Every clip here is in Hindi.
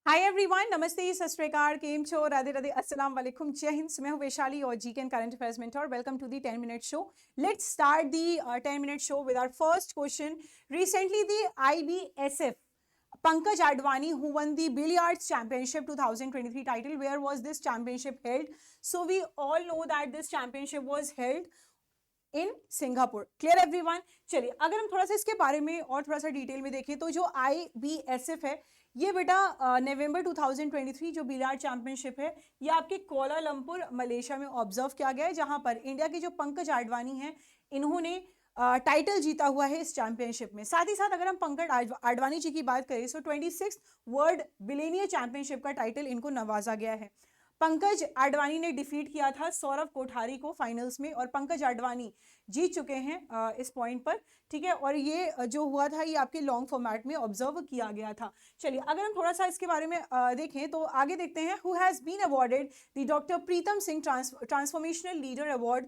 हाय एवरीवन, नमस्ते, सत श्री अकाल, केम छो, राधे राधे, अस्सलाम वालेकुम, जय हिंद। मैं हूं वैशाली और G K and current affairs mentor. Welcome to the 10 minute show. Let's start the 10 minute show with our first question. Recently the IBSF Pankaj Advani, who won the Billiards Championship 2023 title. Where was this championship held? So we all know that this championship was held in Singapore. Clear everyone. चलिए, अगर हम थोड़ा सा इसके बारे में और थोड़ा सा डिटेल में देखें तो जो IBSF है, ये बेटा नवंबर 2023 जो बिलियर्ड चैंपियनशिप है, ये आपके कोलालंपुर मलेशिया में ऑब्जर्व किया गया है, जहां पर इंडिया के जो पंकज आडवाणी हैं, इन्होंने टाइटल जीता हुआ है इस चैंपियनशिप में। साथ ही साथ अगर हम पंकज आडवाणी जी की बात करें, सो 26 वर्ल्ड बिलियनियर चैंपियनशिप का टाइटल इनको नवाजा गया है। पंकज आडवाणी ने डिफीट किया था सौरव कोठारी को फाइनल्स में, और पंकज आडवाणी जीत चुके हैं इस पॉइंट पर। ठीक है, और ये जो हुआ था ये आपके लॉन्ग फॉर्मेट में ऑब्जर्व किया गया था। चलिए, अगर हम थोड़ा सा इसके बारे में देखें तो आगे देखते हैं। Who has been awarded the doctor Pritam Singh transformational leader award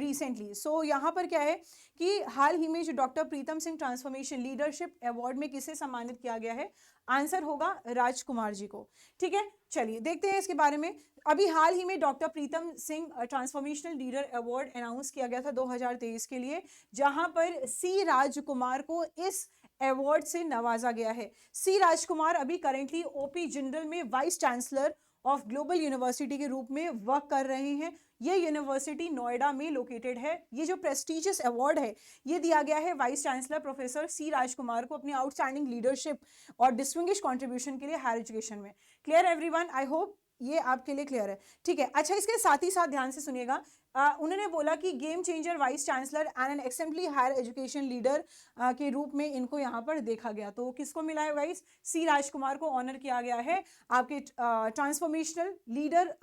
recently. So यहाँ पर क्या है कि हाल ही में जो doctor Pritam Singh transformation leadership award में किसे सम्मानित किया गया है? आंसर होगा राजकुमार जी को। ठीक है, चलिए देखते हैं इसके बारे में। अभी हाल ही में doctor Pritam Singh transformational leader award announce किया गया था 2023 के लिए, जहां पर सी राजकुमार को इस अवार्ड से नवाजा गया है। सी राजकुमार अभी करेंटली ओपी जिंदल में vice chancellor of global university के रूप में वर्क कर रहे हैं। ये यूनिवर्सिटी नोएडा में लोकेटेड है। ये जो प्रेस्टिजियस अवार्ड है, ये दिया गया है वाइस चांसलर प्रोफेसर सी राजकुमार को अपनी आउटस्टैंडिंग लीडरशिप और डिस्टिंग्विश कंट्रीब्यूशन के लिए हायर एजुकेशन में। Clear everyone? आई होप ये आपके लिए क्लियर है। ठीक है, अच्छा, इसके साथ ही साथ ध्यान से सुनिएगा। उन्होंने बोला कि game changer vice chancellor and an exemplary higher education leader के रूप में इनको यहाँ पर देखा गया। तो किसको मिला है गाइस? सी राजकुमार को ऑनर किया गया है आपके transformational leader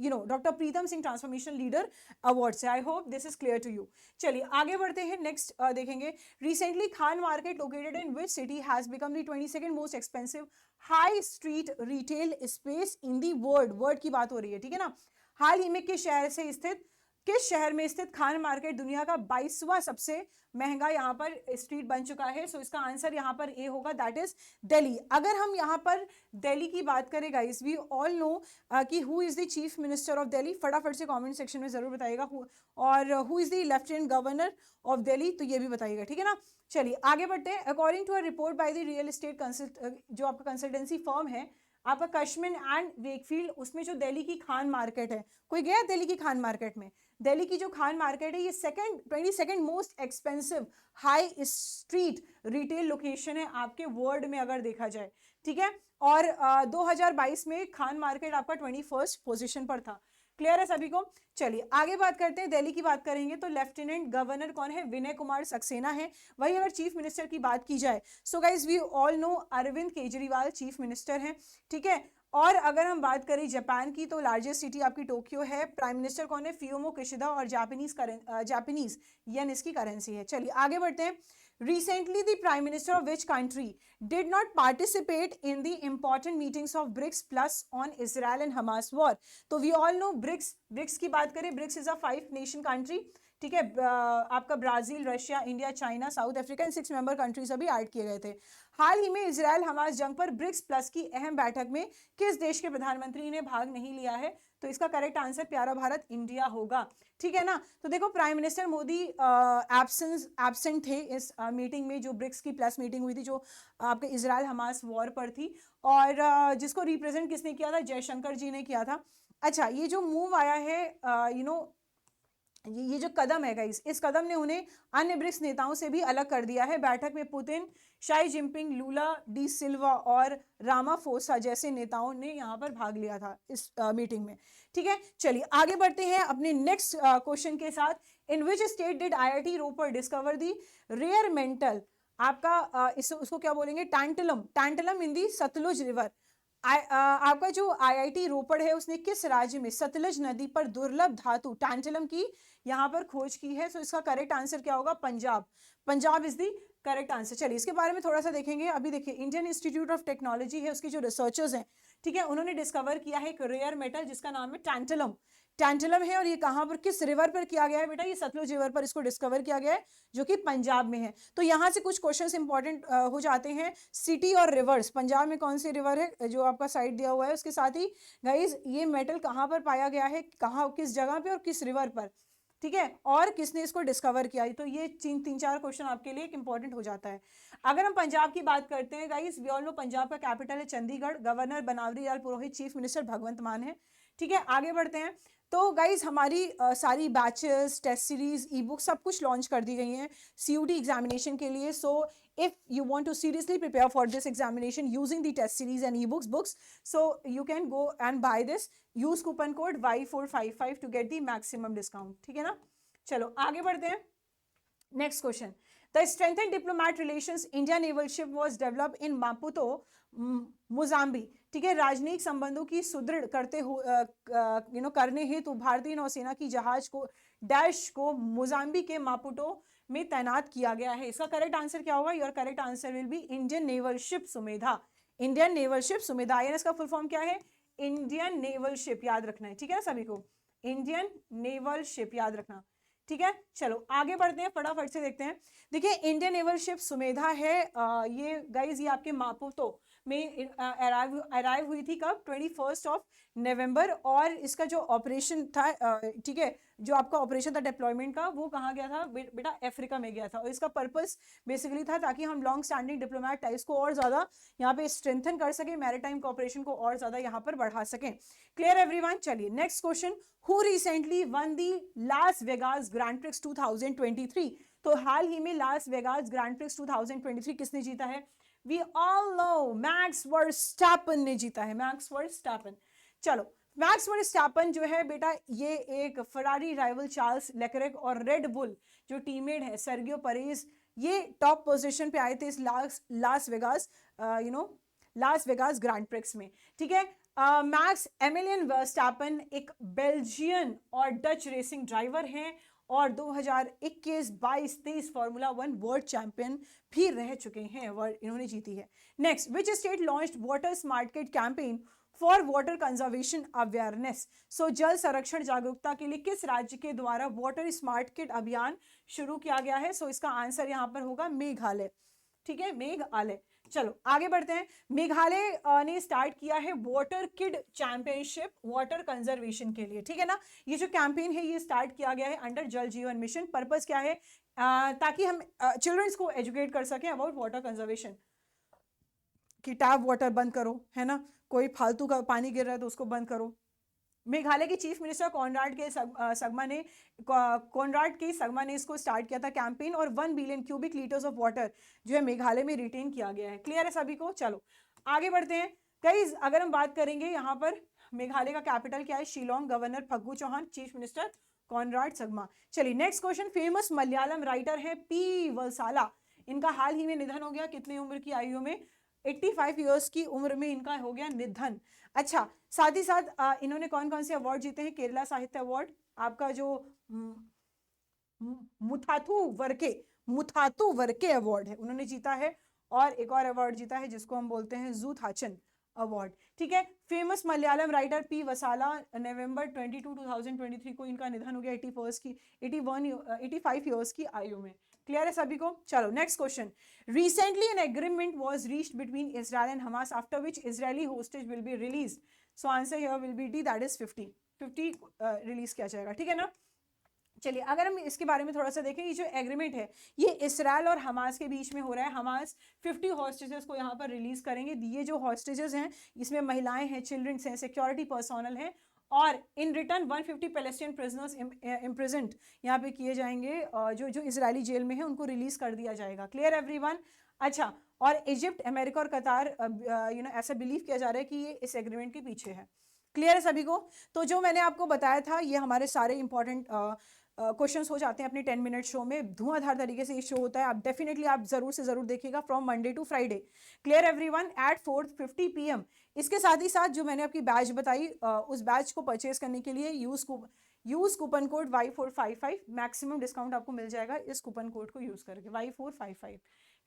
doctor Pritam Singh transformational leader award से। I hope this is clear to you. चलिए आगे बढ़ते हैं। नेक्स्ट देखेंगे। Recently Khan market located in which city has become the 22nd most expensive high street retail space in the world की बात हो रही है, ठीक है ना। हाल ही में किस शहर में स्थित खान मार्केट दुनिया का 22वां सबसे महंगा यहाँ पर स्ट्रीट बन चुका है? सो इसका आंसर यहाँ पर ए होगा, दैट इज दिल्ली। अगर हम यहाँ पर दिल्ली की बात करें गाइस, वी ऑल नो कि who is the chief minister of Delhi. फटाफट से कमेंट सेक्शन में जरूर बताइएगा। और who is the lieutenant governor of Delhi, तो ये भी बताइएगा, ठीक है ना। चलिए आगे बढ़ते हैं। According to a report by the real estate जो आपका कंसल्टेंसी फर्म है आपका कश्मीन एंड वेकफील्ड, उसमें जो दिल्ली की खान मार्केट है, कोई गया दिल्ली की खान मार्केट में? दिल्ली की जो खान मार्केट है ये 22nd most expensive high street retail location है आपके वर्ल्ड में अगर देखा जाए, ठीक है। और 2022 में खान मार्केट आपका 21st पोजीशन पर था। क्लियर है सभी को? चलिए आगे बात करते हैं। दिल्ली की बात करेंगे तो लेफ्टिनेंट गवर्नर कौन है? विनय कुमार सक्सेना है। वही अगर चीफ मिनिस्टर की बात की जाए, so guys we all know Arvind Kejriwal chief minister हैं, ठीक है। और अगर हम बात करें जापान की, तो लार्जेस्ट सिटी आपकी टोक्यो है। प्राइम मिनिस्टर कौन है? फियोमो किशिदा, और जापानीज येन इसकी करेंसी है। चलिए आगे बढ़ते हैं। Recently the prime minister of which country did not participate in the important meetings of BRICS plus on Israel and Hamas war? तो वी ऑल नो ब्रिक्स की बात करें, BRICS is a 5 nation country, ठीक है। आपका Brazil, Russia, India, China, South Africa in 6 member countries अभी ऐड किए गए थे। हाल ही में इजराइल हमास जंग पर ब्रिक्स प्लस की अहम बैठक में किस देश के प्रधानमंत्री ने भाग नहीं लिया है? तो इसका करेक्ट आंसर प्यारा भारत इंडिया होगा, ठीक है ना। तो देखो, प्राइम मिनिस्टर मोदी एब्सेंट थे इस मीटिंग में, जो ब्रिक्स की प्लस मीटिंग हुई थी, जो आपके इजराइल हमास वॉर पर थी। और जिसको रिप्रेजेंट किसने किया था? जयशंकर जी ने किया था। अच्छा, ये जो मूव आया है, ये जो कदम है गाइस, इस कदम ने उन्हें अन्य ब्रिक्स नेताओं से भी अलग कर दिया है। बैठक में पुतिन, शाई जिनपिंग, लूला डी सिल्वा और रामाफोसा जैसे नेताओं ने यहां पर भाग लिया था इस मीटिंग में, ठीक है। चलिए आगे बढ़ते हैं अपने नेक्स्ट क्वेश्चन के साथ। In which state did IIT Ropar discover the rare metal, आपका उसको क्या बोलेंगे? Tantalum in the Sutlej river. आपका जो IIT रोपड़ है, उसने किस राज्य में सतलज नदी पर दुर्लभ धातु टैंटलम की यहां पर खोज की है? सो इसका करेक्ट आंसर क्या होगा? Punjab is the correct answer. चलिए इसके बारे में थोड़ा सा देखेंगे। अभी देखिए इंडियन इंस्टीट्यूट ऑफ टेक्नोलॉजी है, उसके जो रिसर्चर्स हैं, ठीक है, उन्होंने डिस्कवर किया है एक रेयर मेटल जिसका नाम है टैंटलम। टैंटलम है, और ये कहाँ पर, किस रिवर पर किया गया है बेटा? ये सतलुज रिवर पर इसको डिस्कवर किया गया है, जो कि पंजाब में है। तो यहाँ से कुछ क्वेश्चंस इंपॉर्टेंट हो जाते हैं। सिटी और रिवर्स, पंजाब में कौन सी रिवर है जो आपका साइड दिया हुआ है, उसके साथ ही गाइज ये मेटल कहाँ पर पाया गया है, कहाँ, किस जगह पे और किस रिवर पर, ठीक है, और किसने इसको डिस्कवर किया। तो ये तीन चार क्वेश्चन आपके लिए इंपॉर्टेंट हो जाता है। अगर हम पंजाब की बात करते हैं guys, we all know Punjab का कैपिटल है Chandigarh, governor Banwari Lal Purohit, chief minister Bhagwant Mann है, ठीक है। आगे बढ़ते हैं। तो गाइज हमारी सारी batches, test series, e book सब कुछ लॉन्च कर दी गई हैं सीयूटी एग्जामिनेशन के लिए। सो if you want to seriously prepare for this examination using the test series and ebooks books, so you can go and buy this, use coupon code Y455 to get the maximum discount, ठीक है ना। चलो आगे बढ़ते हैं। Next question, the strengthened diplomat relations India naval ship was developed in Maputo Mozambique, ठीक है। राजनयिक संबंधों की सुदृढ़ करते करने हेतु भारतीय नौसेना की जहाज को डैश को मोजाम्बिक के मापुटो में तैनात किया गया है। इसका करेक्ट आंसर क्या होगा? Your correct answer will be Indian naval ship Sumedha. Indian naval ship Sumedha, इसका फुल फॉर्म क्या है? इंडियन नेवल शिप, याद रखना है, ठीक है सभी को, इंडियन नेवल शिप याद रखना, ठीक है। चलो आगे बढ़ते हैं, फटाफट से देखते हैं। देखिए इंडियन नेवल शिप सुमेधा है, ये गाइज ये आपके मापुतो में अराइव हुई थी कब? 21 नवंबर। और इसका जो ऑपरेशन था, ठीक है, जो आपका ऑपरेशन था डिप्लॉयमेंट का, वो कहाँ गया था बेटा? अफ्रीका में गया था। और इसका पर्पस बेसिकली था ताकि हम लॉन्ग स्टैंडिंग डिप्लोमैट टाइज को और ज्यादा यहाँ पे स्ट्रेंथन कर सके, मैरीटाइम कोऑपरेशन को और ज्यादा यहाँ पर बढ़ा सकें। Clear everyone? चलिए next question, who recently won the Las Vegas Grand Prix 2023? तो हाल ही में लास वेगास ग्रैंड प्रिक्स 2023 किसने जीता है? We all know Max Verstappen ने जीता है, मैक्स वर्स्टैपन। चलो मैक्स वर्स्टैपन जो है बेटा, ये एक फरारी राइवल चार्ल्स लेक्लेर्क और रेड बुल जो टीममेट है सर्गियो पेरेज, ये टॉप पोजीशन पे आए थे इस लास वेगास ग्रैंड प्रिक्स में, ठीक है। मैक्स एमिलियन वर्स्टैपन एक बेल्जियन और डच रेसिंग ड्राइवर हैं और 2021, 22, 23 फार्मूला 1 वर्ल्ड चैंपियन भी रह चुके हैं, वर्ल्ड इन्होंने जीती है। Next, which state launched water smart kit campaign for water conservation awareness? So जल संरक्षण जागरूकता के लिए किस राज्य के द्वारा वाटर स्मार्ट किट अभियान शुरू किया गया है? सो इसका आंसर यहाँ पर होगा मेघालय, ठीक है, मेघालय। चलो आगे बढ़ते हैं। मेघालय ने स्टार्ट किया है water kid championship water conservation के लिए, ठीक है ना। ये जो कैंपेन है ये स्टार्ट किया गया है अंडर जल जीवन मिशन। पर्पस क्या है? ताकि हम चिल्ड्रंस को एजुकेट कर सकें अबाउट वाटर कंजर्वेशन, कि टैप वाटर बंद करो, है ना, कोई फालतू का पानी गिर रहा है तो उसको बंद करो। मेघालय के चीफ मिनिस्टर कॉनराड के सगमा ने इसको स्टार्ट किया था कैंपेन, और 1 billion cubic litres of water जो है मेघालय में रिटेन किया गया है। क्लियर है सभी को? चलो आगे बढ़ते हैं। गाइस अगर हम बात करेंगे यहाँ पर मेघालय का कैपिटल क्या है? Shillong, governor Phagu Chauhan, chief minister Conrad Sangma. चलिए next question, famous Malayalam writer है पी वलसाला, इनका हाल ही में निधन हो गया। कितनी उम्र की आयु में? 85 ईयर्स की उम्र में इनका हो गया निधन। अच्छा, साथ ही साथ इन्होंने कौन कौन से अवार्ड जीते हैं? केरला साहित्य अवार्ड, आपका जो मुथाथु वर्के अवार्ड है उन्होंने जीता है, और एक और अवार्ड जीता है जिसको हम बोलते हैं जूथाचन अवार्ड, ठीक है। फेमस मलयालम राइटर पी वसाला, नवंबर 22, 2023 को इनका निधन हो गया 85 ईयर्स की आयु में। क्लियर है सभी को? चलो next question, recently an agreement was reached between Israel and Hamas after which Israeli hostage will be released. So answer here will be D, that is 50 release किया जाएगा, ठीक है ना। चलिए अगर हम इसके बारे में थोड़ा सा देखें, ये जो एग्रीमेंट है ये इसराइल और हमास के बीच में हो रहा है। हमास 50 हॉस्टेजेस को यहाँ पर रिलीज करेंगे। ये जो हॉस्टेजेस हैं इसमें महिलाएं हैं, चिल्ड्रंस हैं, सिक्योरिटी पर्सोनल हैं, और in return 150 Palestine prisoners imprisoned यहाँ पे किए जाएंगे, जो इजरायली जेल में है उनको रिलीज कर दिया जाएगा। Clear everyone? अच्छा, और इजिप्ट, अमेरिका और कतार ऐसा बिलीव किया जा रहा है कि ये इस एग्रीमेंट के पीछे है। क्लियर है सभी को? तो जो मैंने आपको बताया था ये हमारे सारे इंपॉर्टेंट क्वेश्चंस हो जाते हैं अपने 10 मिनट शो में। धुआंधार तरीके से ये शो होता है, आप डेफिनेटली आप जरूर से जरूर देखिएगा from Monday to Friday. Clear everyone? At 4:50 PM। इसके साथ ही साथ जो मैंने आपकी बैच बताई, उस बैच को परचेज करने के लिए use coupon code Y455, maximum discount आपको मिल जाएगा इस कूपन कोड को यूज करके, Y455।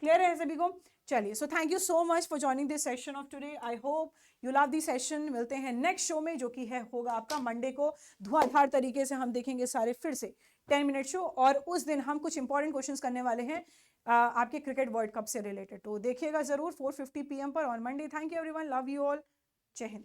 क्लियर है सभी को? चलिए, so thank you so much for joining this session of today. I hope you love this session. मिलते हैं नेक्स्ट शो में, जो कि है होगा आपका मंडे को। धुआंधार तरीके से हम देखेंगे सारे फिर से 10 मिनट शो, और उस दिन हम कुछ इंपॉर्टेंट क्वेश्चंस करने वाले हैं आपके क्रिकेट वर्ल्ड कप से रिलेटेड। तो देखिएगा जरूर 4:50 PM पर on Monday. Thank you everyone, love you all, जय हिंद।